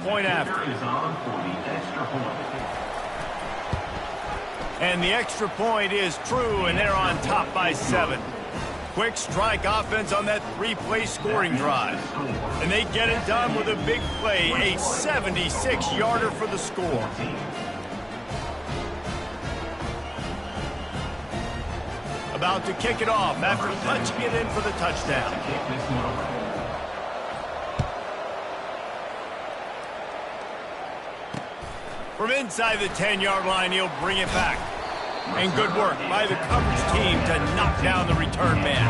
point after. And the extra point is true, and they're on top by 7. Quick strike offense on that 3-play scoring drive. And they get it done with a big play, a 76-yarder for the score. About to kick it off after punching it in for the touchdown. From inside the 10-yard line, he'll bring it back. And good work by the coverage team to knock down the return man.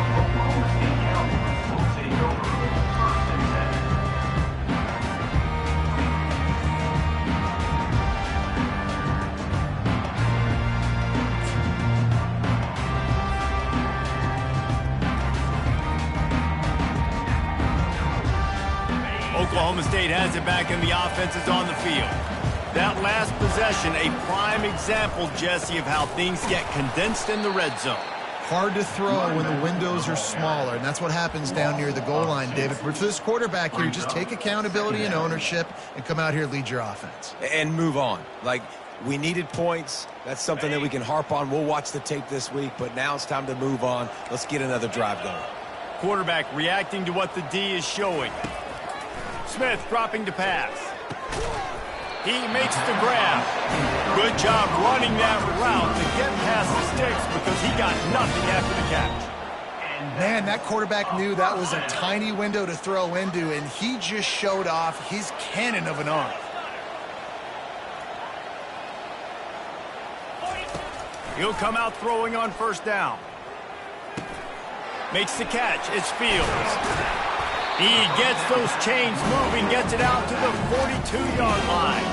Oklahoma State has it back and the offense is on the field. That last possession, a prime example, Jesse, of how things get condensed in the red zone. Hard to throw when the windows are smaller, and that's what happens down near the goal line, David. For this quarterback here, just take accountability and ownership and come out here and lead your offense. And move on. Like, we needed points. That's something that we can harp on. We'll watch the tape this week, but now it's time to move on. Let's get another drive going. Quarterback reacting to what the D is showing. Smith dropping to pass. He makes the grab. Good job running that route to get past the sticks because he got nothing after the catch. Man, that quarterback knew that was a tiny window to throw into, and he just showed off his cannon of an arm. He'll come out throwing on first down. Makes the catch. It's Fields. He gets those chains moving, gets it out to the 42-yard line.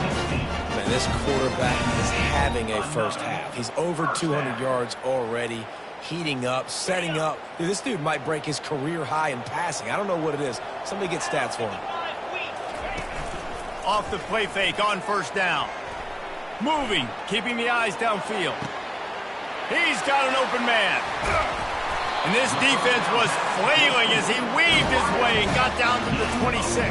Man, this quarterback is having a first half. He's over 200 yards already, heating up, setting up. Dude, this dude might break his career high in passing. I don't know what it is. Somebody get stats for him. Off the play fake on first down. Moving, keeping the eyes downfield. He's got an open man. And this defense was flailing as he weaved his way and got down to the 26.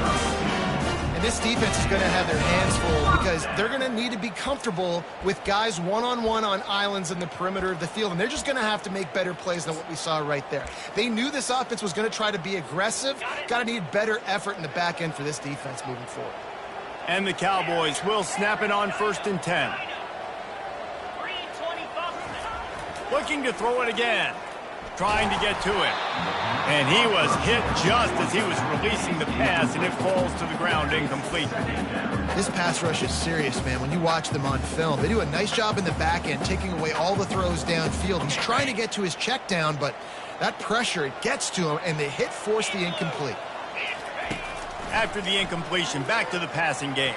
And this defense is going to have their hands full because they're going to need to be comfortable with guys one-on-one on islands in the perimeter of the field. And they're just going to have to make better plays than what we saw right there. They knew this offense was going to try to be aggressive. Got to need better effort in the back end for this defense moving forward. And the Cowboys will snap it on 1st and 10. Looking to throw it again. Trying to get to it. And he was hit just as he was releasing the pass, and it falls to the ground incomplete. This pass rush is serious, man. When you watch them on film, they do a nice job in the back end, taking away all the throws downfield. He's trying to get to his check down, but that pressure, it gets to him, and the hit forced the incomplete. After the incompletion, back to the passing game.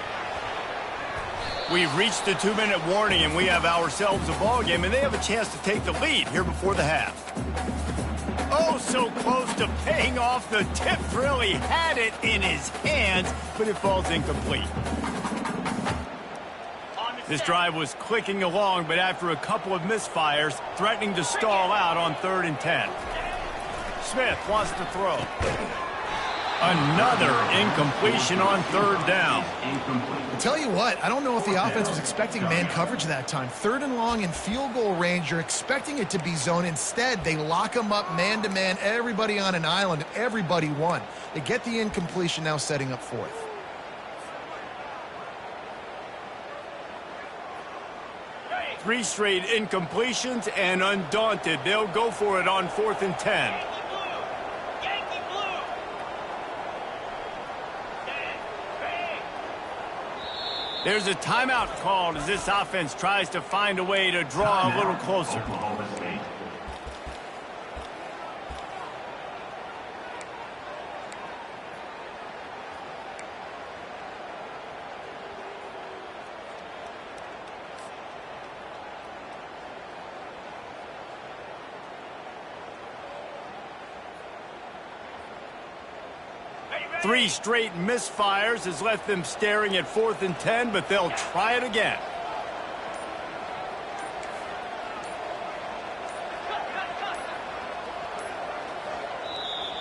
We've reached the 2-minute warning, and we have ourselves a ball game, and they have a chance to take the lead here before the half. Oh, so close to paying off. The tip drill. He had it in his hands, but it falls incomplete. This drive was clicking along, but after a couple of misfires, threatening to stall out on 3rd and 10. Smith wants to throw. Another incompletion on 3rd down. I'll tell you what, I don't know if the offense was expecting man coverage that time. 3rd and long in field goal range, you're expecting it to be zone. Instead, they lock them up man-to-man, everybody on an island, and everybody won. They get the incompletion, now setting up 4th. Three straight incompletions, and undaunted, they'll go for it on 4th and 10. There's a timeout called as this offense tries to find a way to draw a little closer. Three straight misfires has left them staring at 4th and 10, but they'll try it again.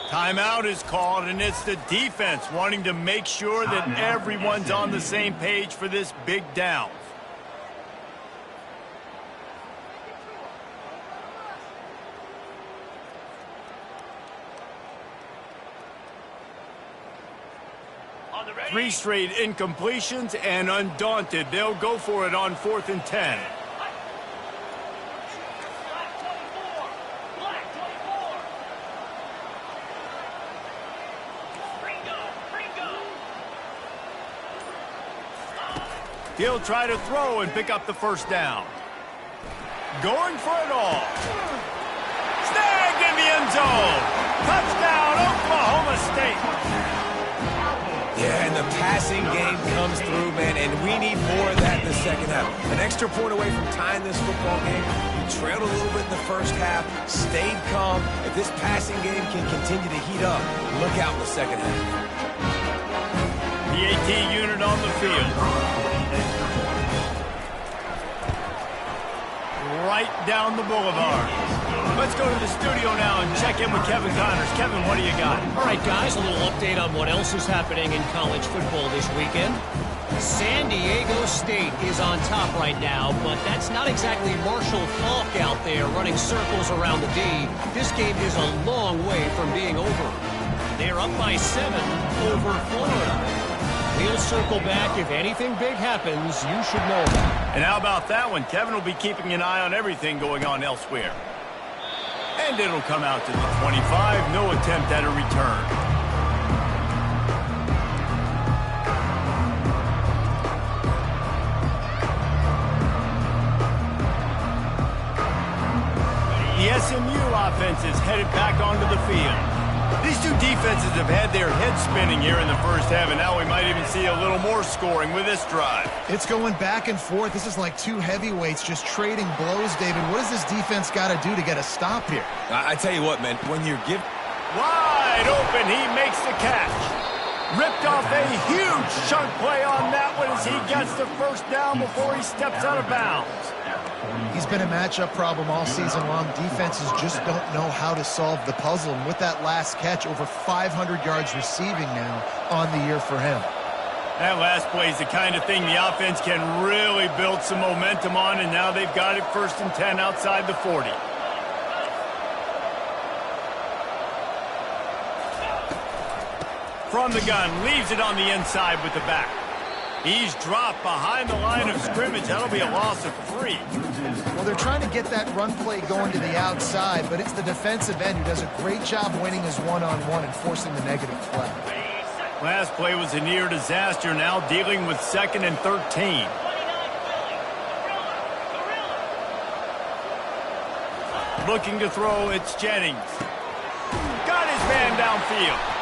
Timeout is called, and it's the defense wanting to make sure that everyone's on the same page for this big down. Three straight incompletions, and undaunted, they'll go for it on 4th and 10. He'll try to throw and pick up the first down. Going for it all. Snagged in the end zone. Touchdown, Oklahoma State. Yeah, and the passing game comes through, man, and we need more of that in the second half. An extra point away from tying this football game. You trailed a little bit in the first half, stayed calm. If this passing game can continue to heat up, look out in the second half. The AT unit on the field. Right down the boulevard. Let's go to the studio now and check in with Kevin Connors. Kevin, what do you got? All right, guys, a little update on what else is happening in college football this weekend. San Diego State is on top right now, but that's not exactly Marshall Faulk out there running circles around the D. This game is a long way from being over. They're up by 7 over Florida. We'll circle back. If anything big happens, you should know that. And how about that one? Kevin will be keeping an eye on everything going on elsewhere. And it'll come out to the 25. No attempt at a return. The SMU offense is headed back onto the field. These two defenses have had their heads spinning here in the first half, and now we might even see a little more scoring with this drive. It's going back and forth. This is like two heavyweights just trading blows, David. What does this defense got to do to get a stop here? I tell you what, man, when you're given... Wide open, he makes the catch. Ripped off a huge chunk play on that one as he gets the first down before he steps out of bounds. He's been a matchup problem all season long. Defenses just don't know how to solve the puzzle. And with that last catch, over 500 yards receiving now on the year for him. That last play is the kind of thing the offense can really build some momentum on, and now they've got it 1st and 10 outside the 40. From the gun, leaves it on the inside with the back. He's dropped behind the line of scrimmage. That'll be a loss of 3. Well, they're trying to get that run play going to the outside, but it's the defensive end who does a great job winning his one-on-one and forcing the negative play. Last play was a near disaster, now dealing with 2nd and 13. Looking to throw, it's Jennings. Got his man downfield.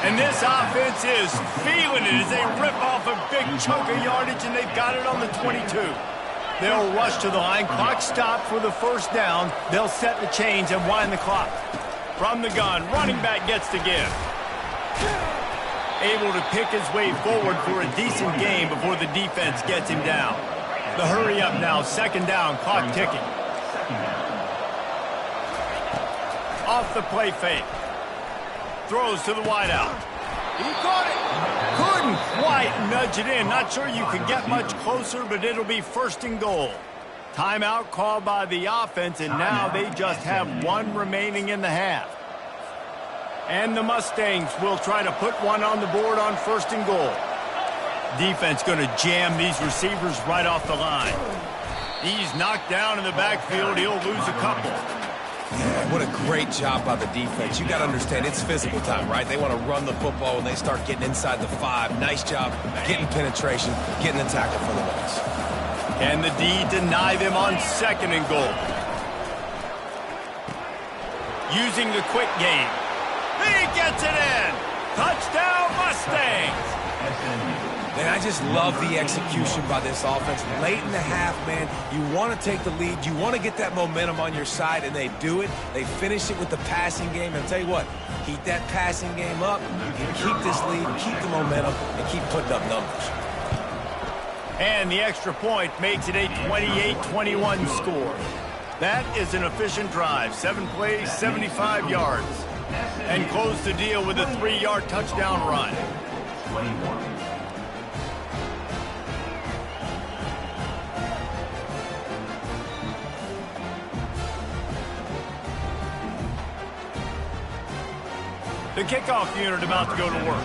And this offense is feeling it as they rip off a big chunk of yardage, and they've got it on the 22. They'll rush to the line. Clock stopped for the first down. They'll set the chains and wind the clock. From the gun, running back gets the give. Able to pick his way forward for a decent game before the defense gets him down. The hurry up now, 2nd down, clock ticking. Off the play fake. Throws to the wideout. He caught it. Couldn't quite nudge it in. Not sure you could get much closer, but it'll be 1st and goal. Timeout called by the offense, and now they just have 1 remaining in the half. And the Mustangs will try to put one on the board on 1st and goal. Defense going to jam these receivers right off the line. He's knocked down in the backfield. He'll lose a couple. Yeah, what a great job by the defense. You got to understand, it's physical time, right? They want to run the football when they start getting inside the 5. Nice job getting penetration, getting the tackle for the loss. And the D deny them on 2nd and goal. Using the quick game. He gets it in. Touchdown, Mustangs. Man, I just love the execution by this offense. Late in the half, man, you want to take the lead. You want to get that momentum on your side, and they do it. They finish it with the passing game. And I'll tell you what, keep that passing game up. You can keep this lead, keep the momentum, and keep putting up numbers. And the extra point makes it a 28-21 score. That is an efficient drive. 7 plays, 75 yards. and close the deal with a 3-yard touchdown run. 21. The kickoff unit about to go to work.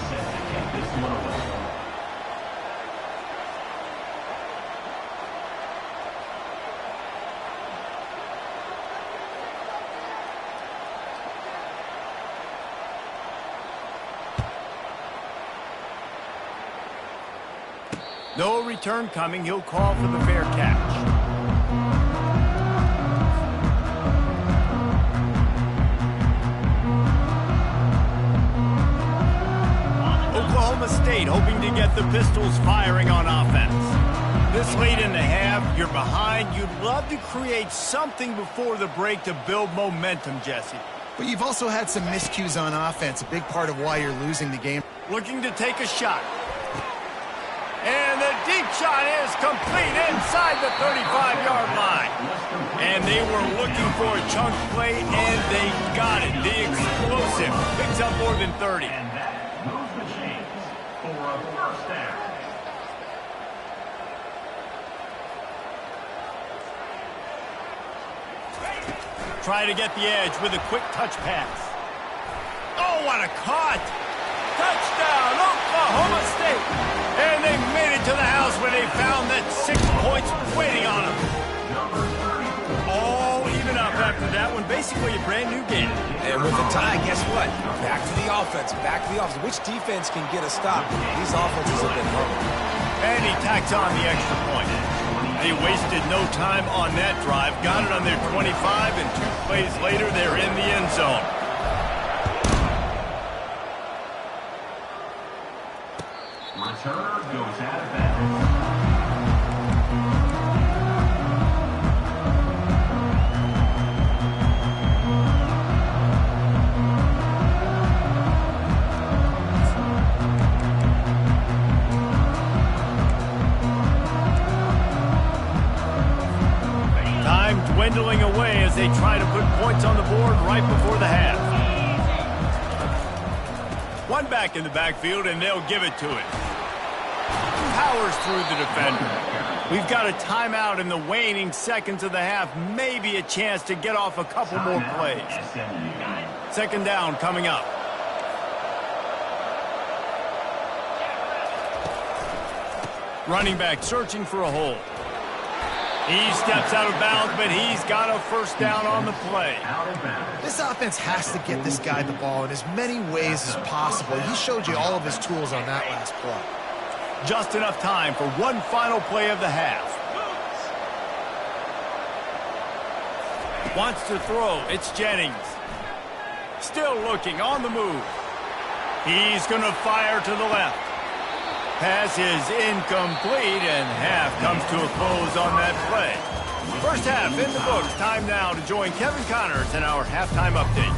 Set to kick this one away. No return coming. He'll call for the fair catch. Oklahoma State hoping to get the Pistols firing on offense. This late in the half, you're behind. You'd love to create something before the break to build momentum, Jesse. But you've also had some miscues on offense, a big part of why you're losing the game. Looking to take a shot. And the deep shot is complete inside the 35-yard line. And they were looking for a chunk play, and they got it. The explosive picks up more than 30. And that moves the chains for a first down. Try to get the edge with a quick touch pass. Oh, what a caught! Touchdown, Oklahoma State! And they made it to the house where they found that 6 points waiting on them. All even up after that one. Basically a brand new game. And with the tie, guess what? Back to the offense. Back to the offense. Which defense can get a stop? These offenses have been hurt. And he tacks on the extra point. They wasted no time on that drive. Got it on their 25, and 2 plays later, they're in the end zone. Returner goes out of bounds. Time dwindling away as they try to put points on the board right before the half. One back in the backfield, and they'll give it to it. Powers through the defender. We've got a timeout in the waning seconds of the half. Maybe a chance to get off a couple more plays. Second down coming up. Running back searching for a hole. He steps out of bounds, but he's got a first down on the play. This offense has to get this guy the ball in as many ways as possible. He showed you all of his tools on that last play. Just enough time for one final play of the half. Wants to throw. It's Jennings. Still looking on the move. He's going to fire to the left. Pass is incomplete, and half comes to a close on that play. First half in the books. Time now to join Kevin Connors in our halftime update.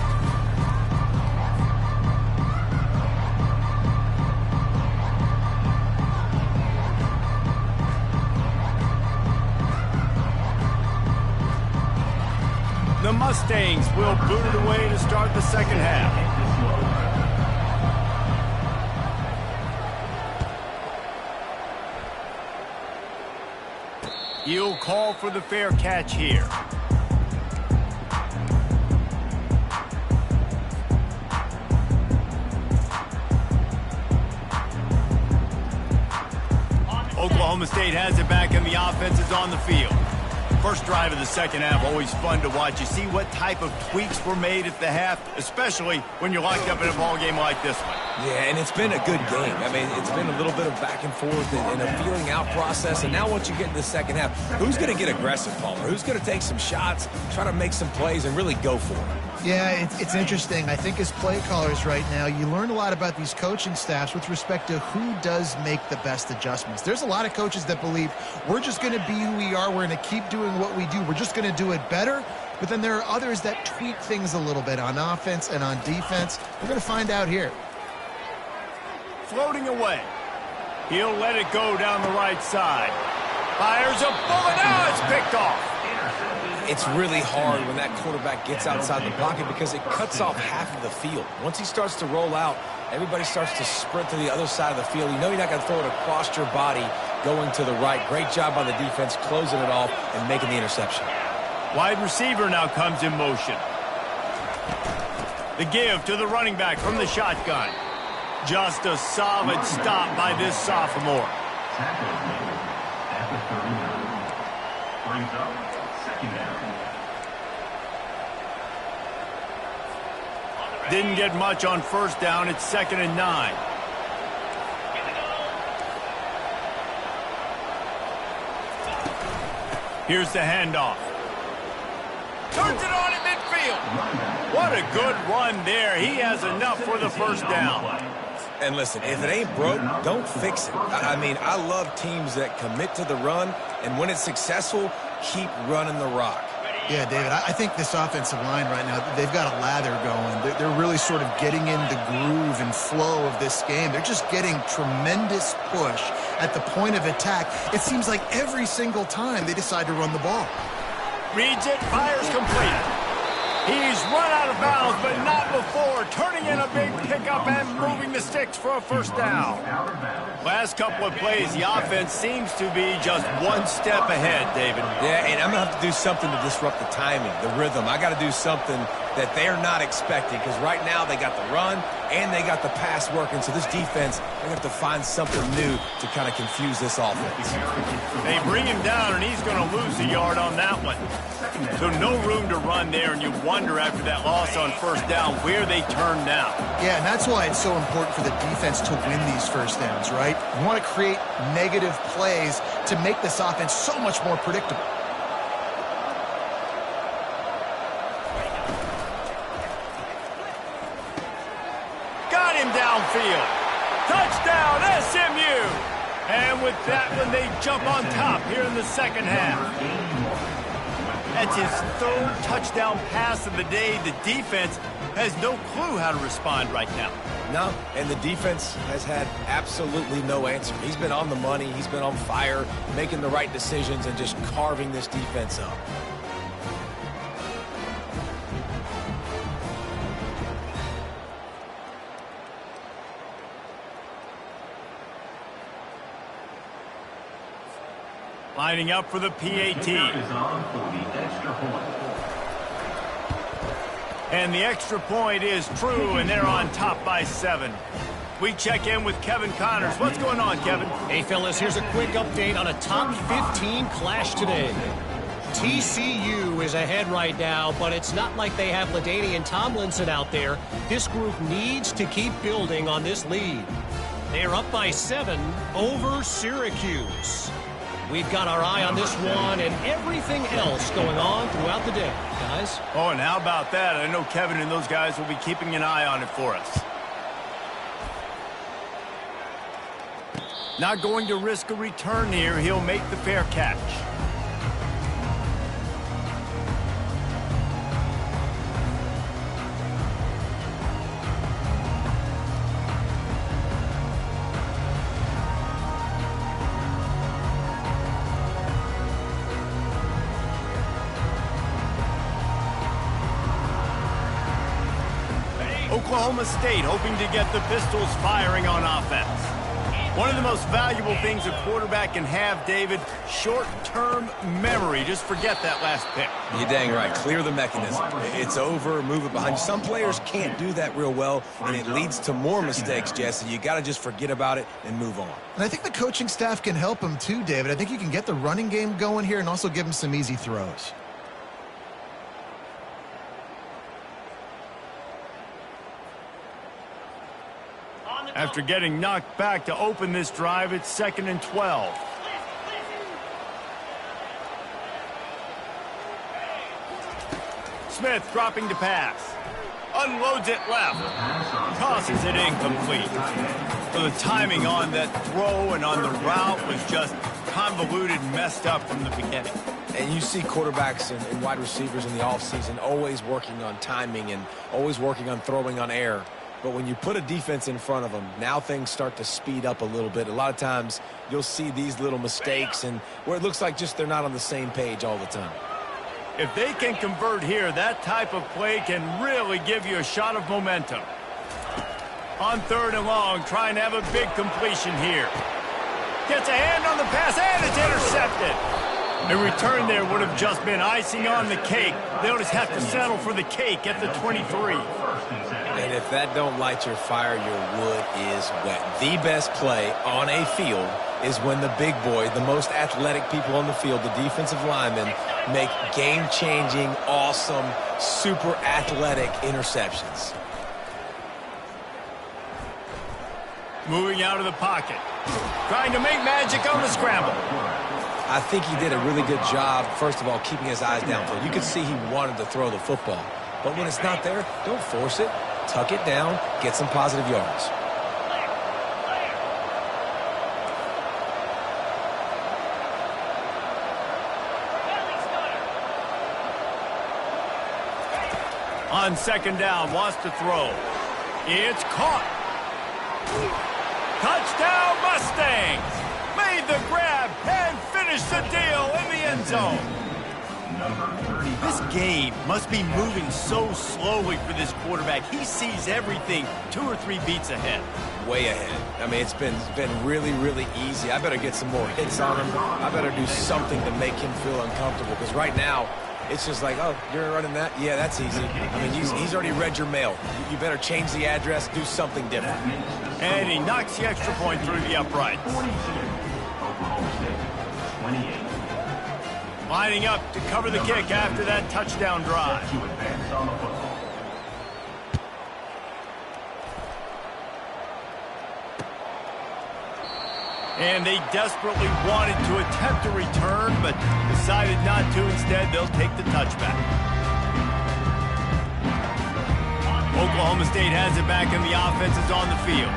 The Mustangs will boot it away to start the second half. He'll call for the fair catch here. Oklahoma State has it back, and the offense is on the field. First drive of the second half, always fun to watch. You see what type of tweaks were made at the half, especially when you're locked up in a ball game like this one. Yeah, and it's been a good game. I mean, it's been a little bit of back and forth and a feeling out process. And now once you get in the second half, who's going to get aggressive, Palmer? Who's going to take some shots, try to make some plays, and really go for it? Yeah, it's interesting. I think as play callers right now, you learn a lot about these coaching staffs with respect to who does make the best adjustments. There's a lot of coaches that believe we're just going to be who we are. We're going to keep doing what we do. We're just going to do it better. But then there are others that tweak things a little bit on offense and on defense. We're going to find out here. Floating away. He'll let it go down the right side. Fires a bullet. Now it's picked off. It's really hard when that quarterback gets outside the pocket because it cuts off half of the field. Once he starts to roll out, everybody starts to sprint to the other side of the field. You know you're not going to throw it across your body going to the right. Great job by the defense closing it off and making the interception. Wide receiver now comes in motion. The give to the running back from the shotgun. Just a solid stop by this sophomore. Tackle made at the 39. Brings up second down. Didn't get much on first down. It's 2nd and 9. Here's the handoff. Turns it on in midfield. What a good run there. He has enough for the first down. And listen, if it ain't broke, don't fix it. I mean, I love teams that commit to the run, and when it's successful, keep running the rock. Yeah, David, I think this offensive line right now, they've got a lather going. They're really sort of getting in the groove and flow of this game. They're just getting tremendous push at the point of attack. It seems like every single time they decide to run the ball. Reads it, fires complete. He's run out of bounds, but not before. Turning in a big pickup and moving the sticks for a first down. Last couple of plays, the offense seems to be just one step ahead, David. Yeah, and I'm going to have to do something to disrupt the timing, the rhythm. I got to do something that they're not expecting because right now they got the run and they got the pass working. So this defense, they're going to have to find something new to kind of confuse this offense. They bring him down, and he's going to lose a yard on that one. So no room to run there, and you wonder after that loss on first down where they turn now. Yeah, and that's why it's so important for the defense to win these first downs, right? You want to create negative plays to make this offense so much more predictable. Got him downfield. Touchdown, SMU! And with that one, they jump on top here in the second half. That's his third touchdown pass of the day. The defense has no clue how to respond right now. No, and the defense has had absolutely no answer. He's been on the money. He's been on fire, making the right decisions and just carving this defense up. Lining up for the PAT. And the extra point is true, and they're on top by 7. We check in with Kevin Connors. What's going on, Kevin? Hey, fellas, here's a quick update on a top 15 clash today. TCU is ahead right now, but it's not like they have LaDainian Tomlinson out there. This group needs to keep building on this lead. They are up by 7 over Syracuse. We've got our eye on this one and everything else going on throughout the day, guys. Oh, and how about that? I know Kevin and those guys will be keeping an eye on it for us. Not going to risk a return here. He'll make the fair catch. Oklahoma State hoping to get the Pistols firing on offense. One of the most valuable things a quarterback can have, David, short-term memory. Just forget that last pick. You're dang right. Clear the mechanism. It's over. Move it behind you. Some players can't do that real well, and it leads to more mistakes, Jesse. You got to just forget about it and move on. And I think the coaching staff can help him too, David. I think you can get the running game going here and also give him some easy throws. After getting knocked back to open this drive, it's 2nd and 12. Smith dropping to pass. Unloads it left. Tosses it incomplete. So the timing on that throw and on the route was just convoluted and messed up from the beginning. And you see quarterbacks and wide receivers in the offseason always working on timing and always working on throwing on air. But when you put a defense in front of them, now things start to speed up a little bit. A lot of times you'll see these little mistakes and where it looks like just they're not on the same page all the time. If they can convert here, that type of play can really give you a shot of momentum. On 3rd and long, trying to have a big completion here. Gets a hand on the pass, and it's intercepted. A return there would have just been icing on the cake. They'll just have to settle for the cake at the 23. And if that don't light your fire, your wood is wet. The best play on a field is when the big boy, the most athletic people on the field, the defensive linemen, make game-changing, awesome, super athletic interceptions. Moving out of the pocket. Trying to make magic on the scramble. I think he did a really good job, first of all, keeping his eyes downfield. You could see he wanted to throw the football. But when it's not there, don't force it. Tuck it down, get some positive yards. On 2nd down, wants to throw. It's caught. Touchdown Mustangs! Made the grab and finished the deal in the end zone. This game must be moving so slowly for this quarterback. He sees everything 2 or 3 beats ahead. Way ahead. I mean, it's been really, really easy. I better get some more hits on him. I better do something to make him feel uncomfortable, because right now, it's just like, oh, you're running that? Yeah, that's easy. I mean, he's already read your mail. You better change the address, do something different. And he knocks the extra point through the uprights. Lining up to cover the kick after that touchdown drive. And they desperately wanted to attempt a return, but decided not to. Instead, they'll take the touchback. Oklahoma State has it back, and the offense is on the field.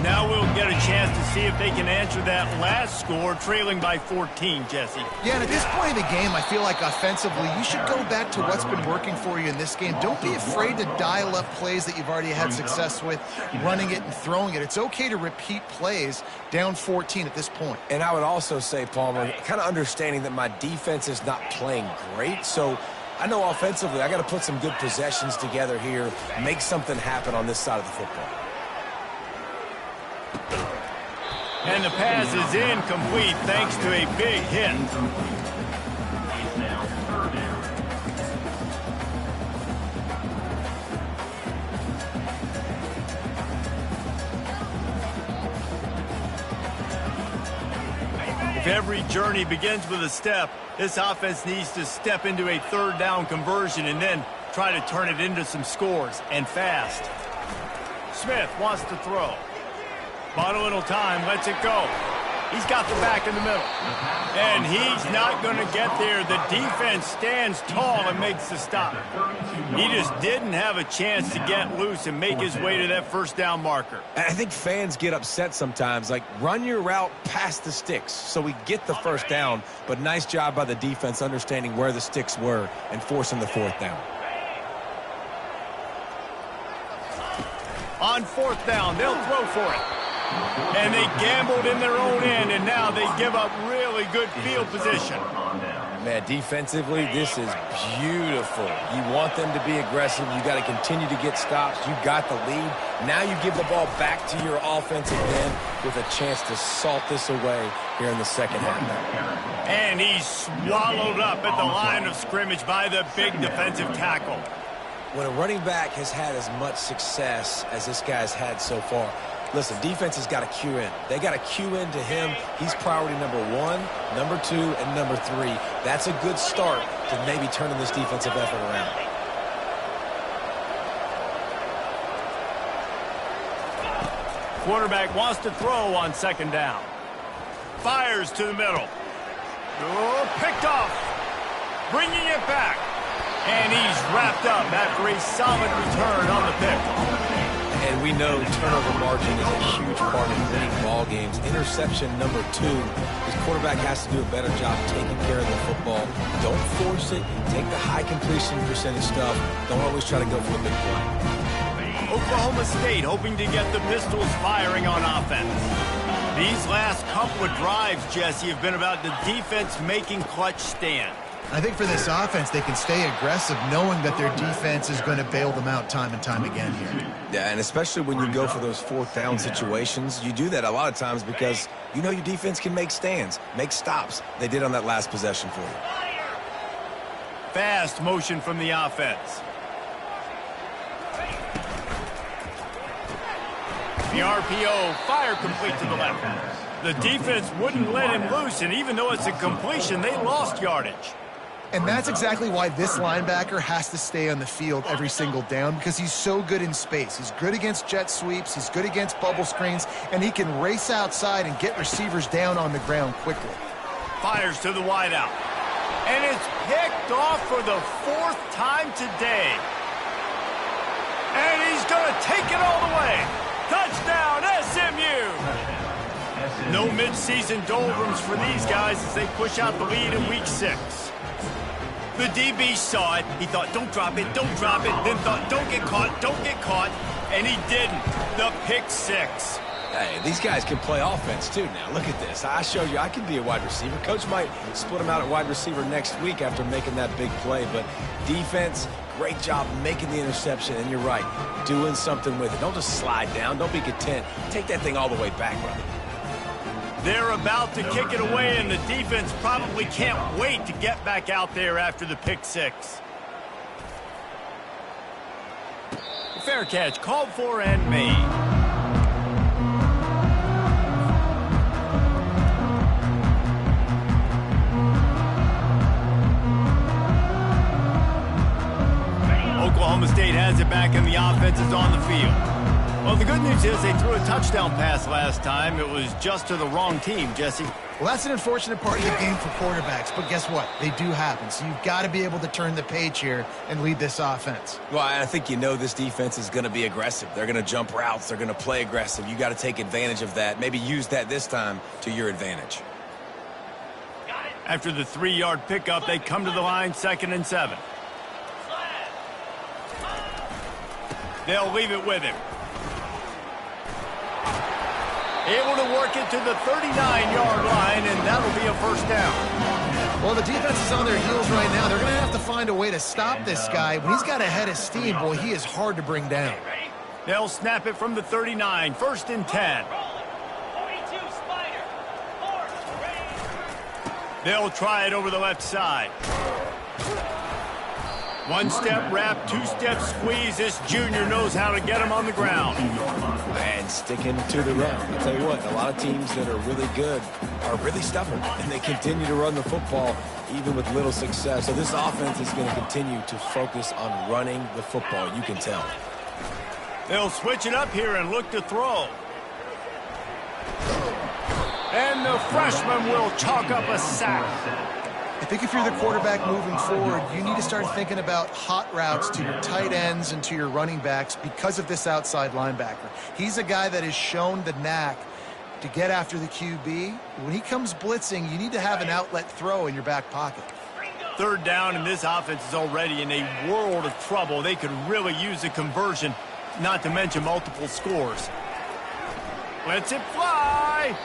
Now we'll get a chance to see if they can answer that last score, trailing by 14, Jesse. Yeah, and at this point in the game, I feel like offensively, you should go back to what's been working for you in this game. Don't be afraid to dial up plays that you've already had success with, running it and throwing it. It's okay to repeat plays down 14 at this point. And I would also say, Palmer, kind of understanding that my defense is not playing great, so I know offensively I got to put some good possessions together here, make something happen on this side of the football. And the pass is incomplete thanks to a big hit. If every journey begins with a step, this offense needs to step into a 3rd down conversion and then try to turn it into some scores, and fast. Smith wants to throw. Bought a little time, lets it go. He's got the back in the middle. And he's not going to get there. The defense stands tall and makes the stop. He just didn't have a chance to get loose and make his way to that 1st down marker. I think fans get upset sometimes, like run your route past the sticks so we get the 1st down, but nice job by the defense understanding where the sticks were and forcing the 4th down. On 4th down, they'll throw for it. And they gambled in their own end, and now they give up really good field position. Man, defensively, this is beautiful. You want them to be aggressive. You got to continue to get stops. You got the lead. Now you give the ball back to your offensive end with a chance to salt this away here in the 2nd half. And he's swallowed up at the line of scrimmage by the big defensive tackle. When a running back has had as much success as this guy's had so far, listen, defense has got to cue in. They got to cue in to him. He's priority number 1, number 2, and number 3. That's a good start to maybe turning this defensive effort around. Quarterback wants to throw on 2nd down. Fires to the middle. Oh, picked off. Bringing it back. And he's wrapped up after a solid return on the pick. And we know turnover margin is a huge part of winning ball games. Interception number 2. This quarterback has to do a better job taking care of the football. Don't force it. Take the high completion percentage stuff. Don't always try to go for the big play. Oklahoma State hoping to get the Pistols firing on offense. These last couple of drives, Jesse, have been about the defense making clutch stand. I think for this offense, they can stay aggressive knowing that their defense is going to bail them out time and time again here. Yeah, and especially when you go for those fourth down situations, you do that a lot of times because you know your defense can make stands, make stops. They did on that last possession for you. Fast motion from the offense. The RPO, fire complete to the left. The defense wouldn't let him loose, and even though it's a completion, they lost yardage. And that's exactly why this linebacker has to stay on the field every single down, because he's so good in space. He's good against jet sweeps, he's good against bubble screens, and he can race outside and get receivers down on the ground quickly. Fires to the wideout. And it's picked off for the 4th time today. And he's going to take it all the way. Touchdown, SMU! No mid-season doldrums for these guys as they push out the lead in Week 6. The DB saw it. He thought, don't drop it, then thought, don't get caught, and he didn't. The pick 6. Hey, these guys can play offense too now. Look at this. I showed you I can be a wide receiver. Coach might split him out at wide receiver next week after making that big play, but defense, great job making the interception, and you're right, doing something with it. Don't just slide down. Don't be content. Take that thing all the way back, brother. They're about to kick it away, and the defense probably can't wait to get back out there after the pick 6. Fair catch, called for and made. Oklahoma State has it back, and the offense is on the field. Well, the good news is they threw a touchdown pass last time. It was just to the wrong team, Jesse. Well, that's an unfortunate part of the game for quarterbacks, but guess what? They do happen, so you've got to be able to turn the page here and lead this offense. Well, I think you know this defense is going to be aggressive. They're going to jump routes. They're going to play aggressive. You got to take advantage of that. Maybe use that this time to your advantage. After the 3-yard pickup, they come to the line, 2nd and 7. They'll leave it with him. Able to work it to the 39-yard line, and that'll be a first down. Well, the defense is on their heels right now. They're going to have to find a way to stop this guy. When he's got a head of steam, boy, he is hard to bring down. They'll snap it from the 39, 1st and 10. They'll try it over the left side. 1-step wrap, 2-step squeeze. This junior knows how to get him on the ground. And sticking to the run. I'll tell you what, a lot of teams that are really good are really stubborn, and they continue to run the football even with little success. So this offense is going to continue to focus on running the football. You can tell. They'll switch it up here and look to throw. And the freshman will chalk up a sack. I think if you're the quarterback moving forward, you need to start thinking about hot routes to your tight ends and to your running backs because of this outside linebacker. He's a guy that has shown the knack to get after the QB. When he comes blitzing, you need to have an outlet throw in your back pocket. 3rd down, and this offense is already in a world of trouble. They could really use a conversion, not to mention multiple scores. Lets it fly.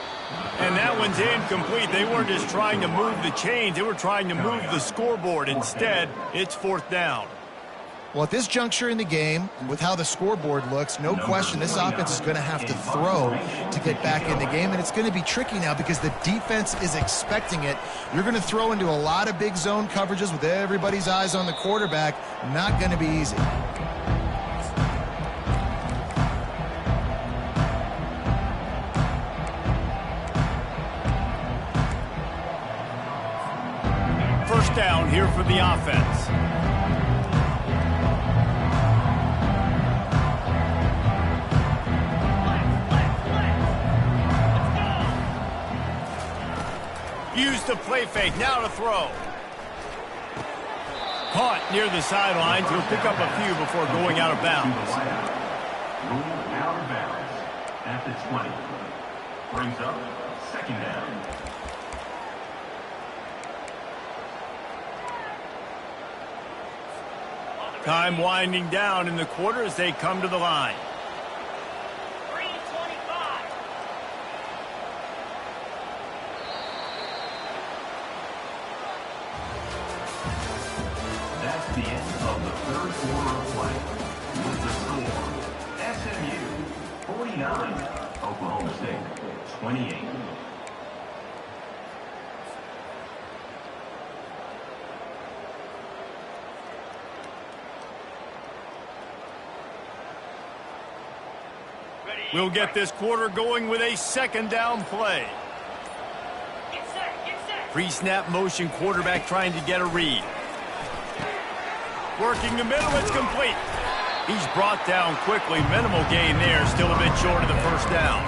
And that one's incomplete. They weren't just trying to move the chains. They were trying to move the scoreboard. Instead, it's 4th down. Well, at this juncture in the game, with how the scoreboard looks, no question this offense is going to have to throw to get back in the game. And it's going to be tricky now because the defense is expecting it. You're going to throw into a lot of big zone coverages with everybody's eyes on the quarterback. Not going to be easy. First down here for the offense. Use the play fake, now to throw. Caught near the sidelines. He'll pick up a few before going out of bounds. Ruled out of bounds at the 20. Brings up 2nd down. Time winding down in the quarter as they come to the line. the end of the third quarter of play. With the score, SMU 49, Oklahoma State 28. We'll get this quarter going with a second down play. Pre-snap motion, quarterback trying to get a read. Working the middle, it's complete. He's brought down quickly. Minimal gain there, still a bit short of the first down.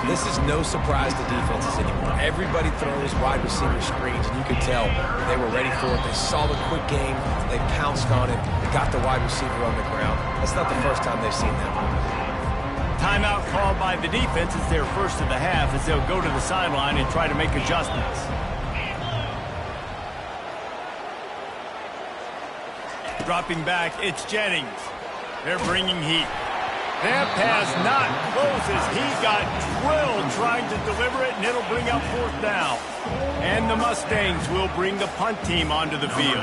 This is no surprise to defenses anymore. Everybody throws wide receiver screens, and you could tell they were ready for it. They saw the quick game. They pounced on it. They got the wide receiver on the ground. That's not the first time they've seen that. Timeout called by the defense. It's their first of the half as they'll go to the sideline and try to make adjustments. Dropping back, it's Jennings. They're bringing heat. That pass not close as he got drilled trying to deliver it, and it'll bring up fourth down. And the Mustangs will bring the punt team onto the field.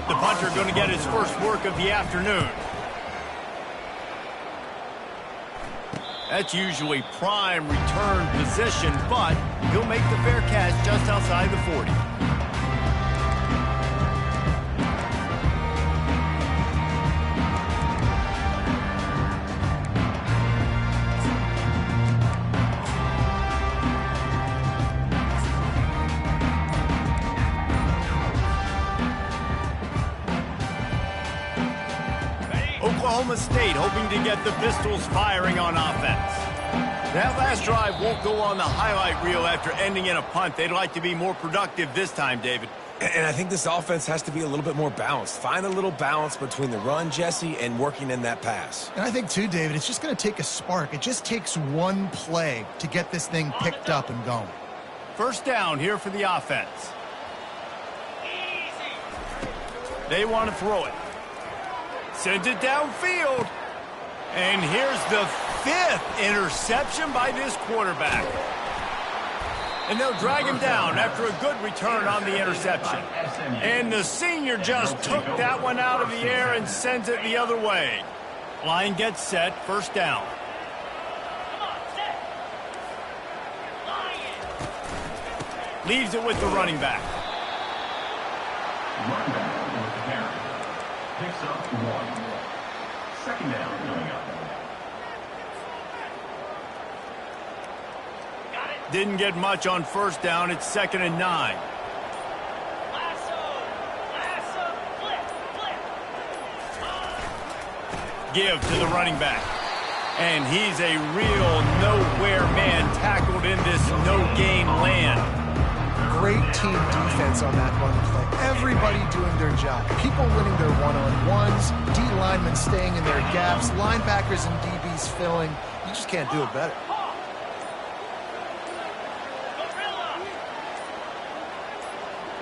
The punter going to get his first work of the afternoon. That's usually prime return position, but he'll make the fair catch just outside the 40. Oklahoma State hoping to get the Pistols firing on offense. That last drive won't go on the highlight reel after ending in a punt. They'd like to be more productive this time, David. And I think this offense has to be a little bit more balanced. Find a little balance between the run, Jesse, and working in that pass. And I think, too, David, it's just going to take a spark. It just takes one play to get this thing picked up and going. First down here for the offense. They want to throw it. Sends it downfield. And here's the 5th interception by this quarterback. And they'll drag him down after a good return on the interception. And the senior just took that one out of the air and sends it the other way. Line gets set, first down. Leaves it with the running back. Running back with the carry. Picks up 1. Second down coming up. Didn't get much on first down. It's 2nd and 9. Give to the running back. And he's a real nowhere man tackled in this no-gain land. Great team defense on that run play. Everybody doing their job. People winning their one-on-ones, D linemen staying in their gaps, linebackers and DBs filling. You just can't do it better.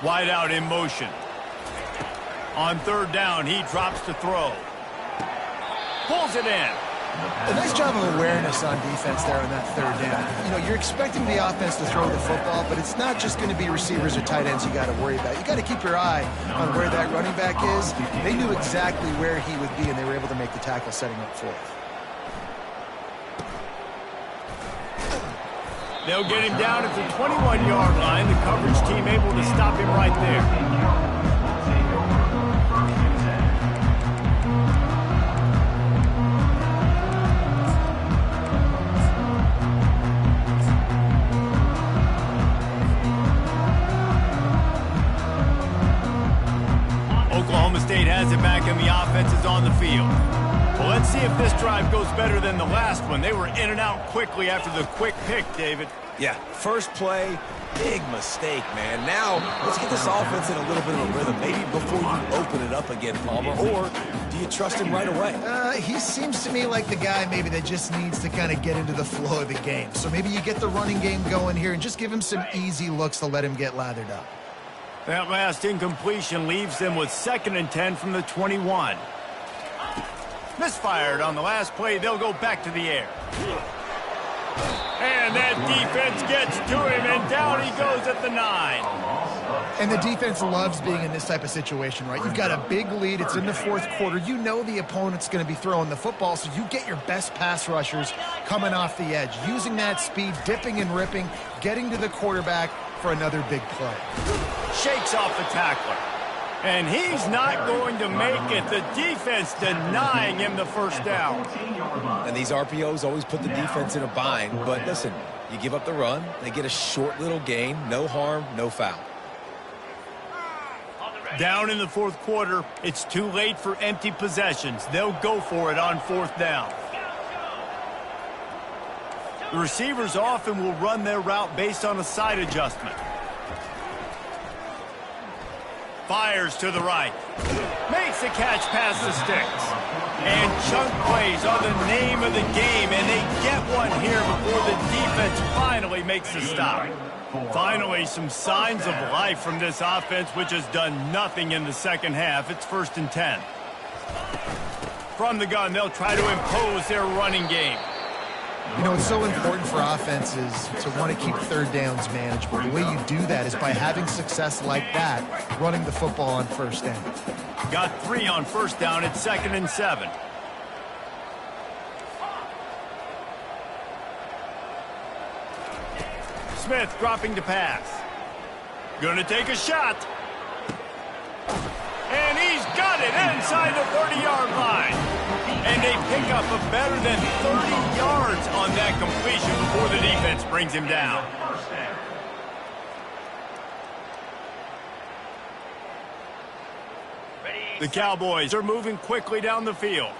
Wide out in motion. On third down, he drops to throw. Pulls it in. A nice job of awareness on defense there on that third down. You know, you're expecting the offense to throw the football, but it's not just going to be receivers or tight ends you got to worry about. You got to keep your eye on where that running back is. They knew exactly where he would be, and they were able to make the tackle setting up for it. They'll get him down at the 21-yard line. The coverage team able to stop him right there. Oklahoma State has it back and the offense is on the field. Well, let's see if this drive goes better than the last one. They were in and out quickly after the quick pick, David. Yeah, first play, big mistake, man. Now, let's get this offense in a little bit of a rhythm. Maybe before you open it up again, Palmer, or do you trust him right away? He seems to me like the guy maybe that just needs to kind of get into the flow of the game. So maybe you get the running game going here and just give him some easy looks to let him get lathered up. That last incompletion leaves them with 2nd and 10 from the 21. Misfired on the last play. They'll go back to the air. And that defense gets to him, and down he goes at the 9. And the defense loves being in this type of situation, right? You've got a big lead. It's in the fourth quarter. You know the opponent's going to be throwing the football, so you get your best pass rushers coming off the edge, using that speed, dipping and ripping, getting to the quarterback for another big play. Shakes off the tackler. And he's not going to make it. The defense denying him the first down. And these RPOs always put the defense in a bind. But listen, you give up the run, they get a short little gain, no harm, no foul. Down in the fourth quarter, it's too late for empty possessions. They'll go for it on fourth down. The receivers often will run their route based on a side adjustment. Fires to the right. Makes the catch past the sticks. And chunk plays are the name of the game, and they get one here before the defense finally makes the stop. Finally, some signs of life from this offense, which has done nothing in the second half. It's 1st and 10. From the gun, they'll try to impose their running game. You know, it's so important for offenses to want to keep third downs manageable. The way you do that is by having success like that, running the football on first down. Got 3 on first down. It's 2nd and 7. Smith dropping to pass. Gonna take a shot. And he's got it inside the 30-yard line. And they pick up a better than 30 yards on that completion before the defense brings him down. The Cowboys are moving quickly down the field.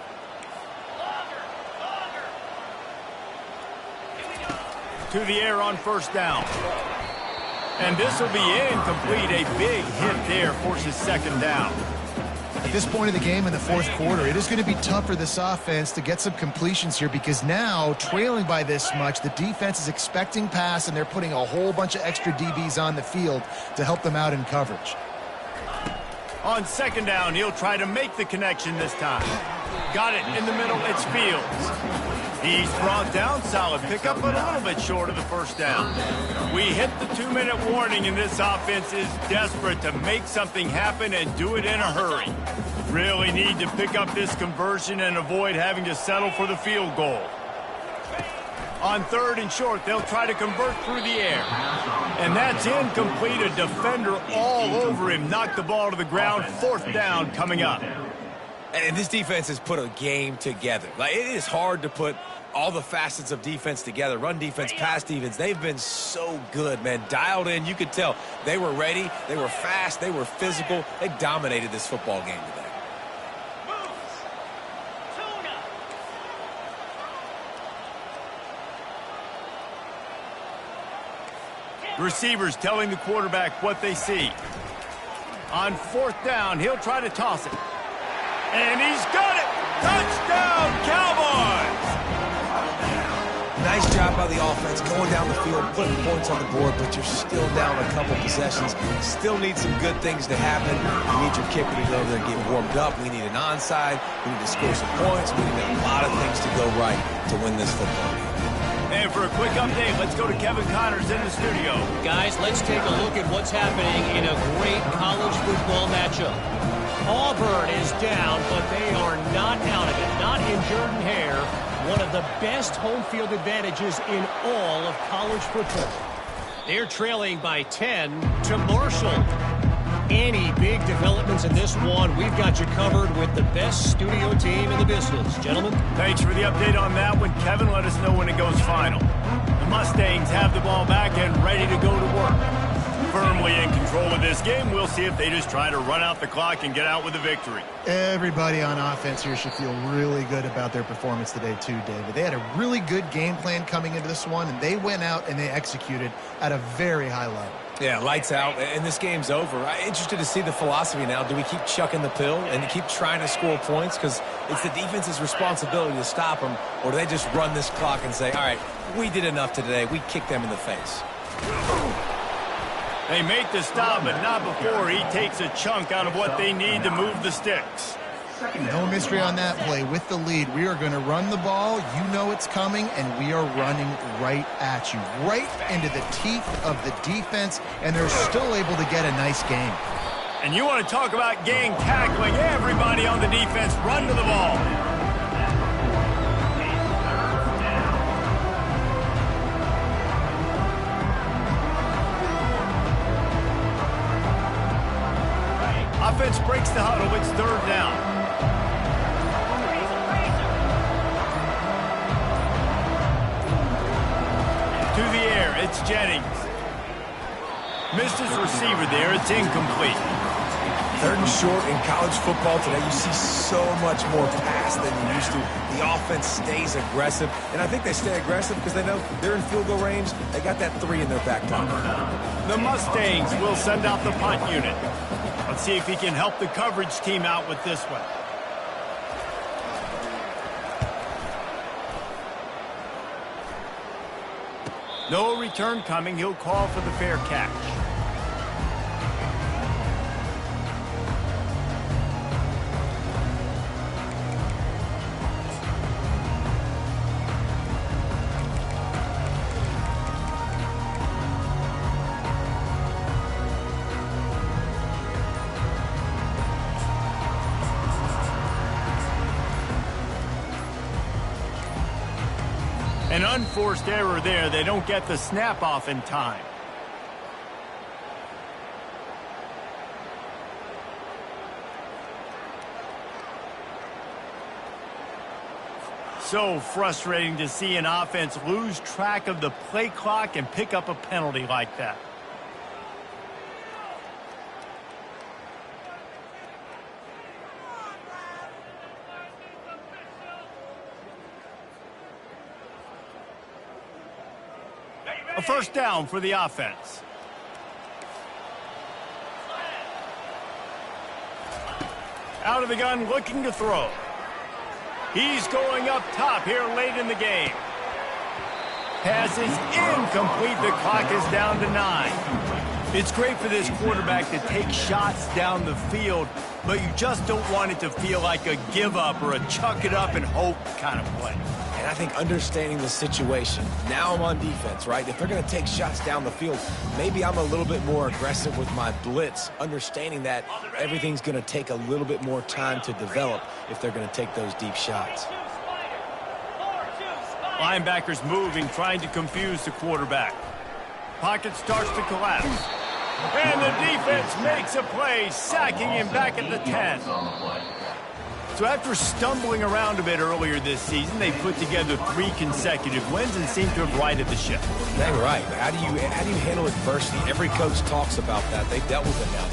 To the air on first down. And this will be incomplete. A big hit there forces 2nd down. At this point of the game in the fourth quarter, it is going to be tough for this offense to get some completions here because now, trailing by this much, the defense is expecting pass, and they're putting a whole bunch of extra DBs on the field to help them out in coverage. On 2nd down, he'll try to make the connection this time. Got it in the middle. It's Fields. He's brought down. Solid pickup, but a little bit short of the first down. We hit the 2-minute warning, and this offense is desperate to make something happen and do it in a hurry. Really need to pick up this conversion and avoid having to settle for the field goal. On 3rd and short, they'll try to convert through the air. And that's incomplete. A defender all over him. Knocked the ball to the ground. 4th down coming up. And this defense has put a game together. Like, it is hard to put all the facets of defense together. Run defense, pass defense. They've been so good, man. Dialed in. You could tell they were ready. They were fast. They were physical. They dominated this football game today. Receivers telling the quarterback what they see. On 4th down, he'll try to toss it. And he's got it! Touchdown, Cowboys! Nice job by the offense going down the field, putting points on the board, but you're still down a couple possessions. Still need some good things to happen. You need your kicker to go over there and get warmed up. We need an onside. We need to score some points. We need a lot of things to go right to win this football game. And for a quick update, let's go to Kevin Connors in the studio. Guys, let's take a look at what's happening in a great college football matchup. Auburn is down, but they are not out of it. Not in Jordan Hare. One of the best home field advantages in all of college football. They're trailing by 10 to Marshall. Any big developments in this one, we've got you covered with the best studio team in the business. Gentlemen. Thanks for the update on that one. Kevin, let us know when it goes final. The Mustangs have the ball back and ready to go to work. Firmly in control of this game. We'll see if they just try to run out the clock and get out with a victory. Everybody on offense here should feel really good about their performance today too, David. They had a really good game plan coming into this one, and they went out and they executed at a very high level. Yeah, lights out, and this game's over. I'm interested to see the philosophy now. Do we keep chucking the pill and keep trying to score points? Because it's the defense's responsibility to stop them, or do they just run this clock and say, all right, we did enough today. We kicked them in the face. They make the stop, but not before he takes a chunk out of what they need to move the sticks. Second No down. mystery on that play. With the lead, we are going to run the ball. You know it's coming, and we are running right at you, right into the teeth of the defense, and they're still able to get a nice game. And you want to talk about gang tackling. Everybody on the defense run to the ball. Offense breaks the huddle. It's third down. To the air, it's Jennings. Missed his receiver there. It's incomplete. Third and short in college football today, you see so much more pass than you used to. The offense stays aggressive, and I think they stay aggressive because they know they're in field goal range. They got that 3 in their back pocket. The Mustangs will send out the punt unit. Let's see if he can help the coverage team out with this one. No return coming. He'll call for the fair catch. An unforced error there. They don't get the snap off in time. So frustrating to see an offense lose track of the play clock and pick up a penalty like that. A first down for the offense. Out of the gun, looking to throw. He's going up top here late in the game. Pass is incomplete. The clock is down to 9. It's great for this quarterback to take shots down the field, but you just don't want it to feel like a give up or a chuck it up and hope kind of play. And I think understanding the situation, now I'm on defense, right? If they're going to take shots down the field, maybe I'm a little bit more aggressive with my blitz, understanding that everything's going to take a little bit more time to develop if they're going to take those deep shots. Linebackers moving, trying to confuse the quarterback. Pocket starts to collapse. And the defense makes a play, sacking him back at the 10. So after stumbling around a bit earlier this season, they put together 3 consecutive wins and seem to have righted the ship. Dang right. How do you handle adversity? Every coach talks about that. They've dealt with it now.